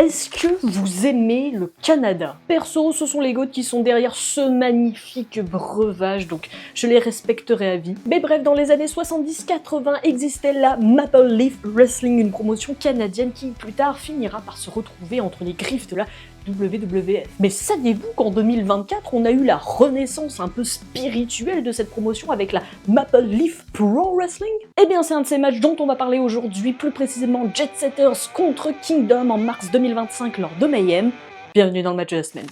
Est-ce que vous aimez le Canada? Perso, ce sont les GOAT qui sont derrière ce magnifique breuvage, donc je les respecterai à vie. Mais bref, dans les années 70-80 existait la Maple Leaf Wrestling, une promotion canadienne qui plus tard finira par se retrouver entre les griffes de la WWF. Mais saviez-vous qu'en 2024, on a eu la renaissance un peu spirituelle de cette promotion avec la Maple Leaf Pro Wrestling? Eh bien, c'est un de ces matchs dont on va parler aujourd'hui, plus précisément Jet Setters contre Kingdom en mars 2025 lors de Mayhem. Bienvenue dans le match de la semaine.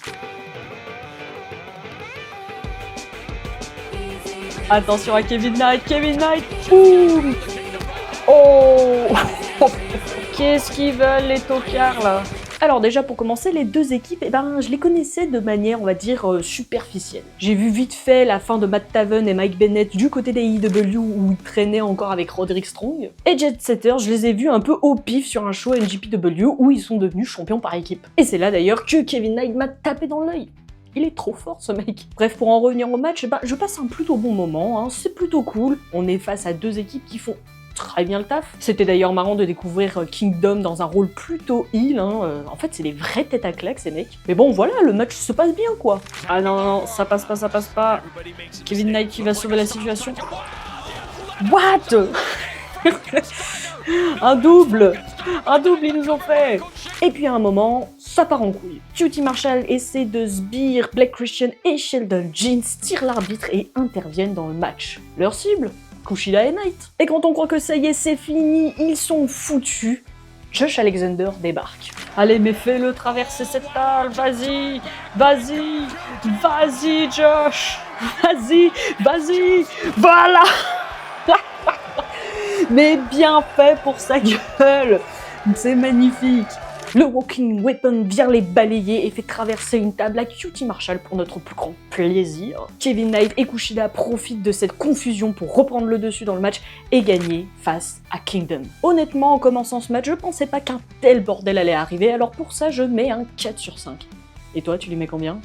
Attention à Kevin Knight, boum! Oh! Qu'est-ce qu'ils veulent les tocards là? Alors déjà pour commencer, les deux équipes, je les connaissais de manière, on va dire, superficielle. J'ai vu vite fait la fin de Matt Taven et Mike Bennett du côté des AEW où ils traînaient encore avec Roderick Strong. Et Jet Setters, je les ai vus un peu au pif sur un show NJPW où ils sont devenus champions par équipe. Et c'est là d'ailleurs que Kevin Knight m'a tapé dans l'œil. Il est trop fort ce mec. Bref, pour en revenir au match, je passe un plutôt bon moment, hein. C'est plutôt cool. On est face à deux équipes qui font très bien le taf. C'était d'ailleurs marrant de découvrir Kingdom dans un rôle plutôt heal, hein. En fait, c'est les vraies têtes à claques, ces mecs. Mais bon, voilà, le match se passe bien, quoi. Ah non, ça passe pas. Kevin Knight qui va sauver la situation. What? Un double, ils nous ont fait. Et puis à un moment, ça part en couille. QT Marshall essaie de sbire Black Christian et Sheldon Jeans tirent l'arbitre et interviennent dans le match. Leur cible, Kushida et Knight. Et quand on croit que ça y est, c'est fini, ils sont foutus. Josh Alexander débarque. Allez, mais fais-le traverser cette table, vas-y, Josh, vas-y, voilà. Mais bien fait pour sa gueule, c'est magnifique. Le Walking Weapon vient les balayer et fait traverser une table à QT Marshall pour notre plus grand plaisir. Kevin Knight et Kushida profitent de cette confusion pour reprendre le dessus dans le match et gagner face à Kingdom. Honnêtement, en commençant ce match, je pensais pas qu'un tel bordel allait arriver, alors pour ça, je mets un 4 sur 5. Et toi, tu lui mets combien?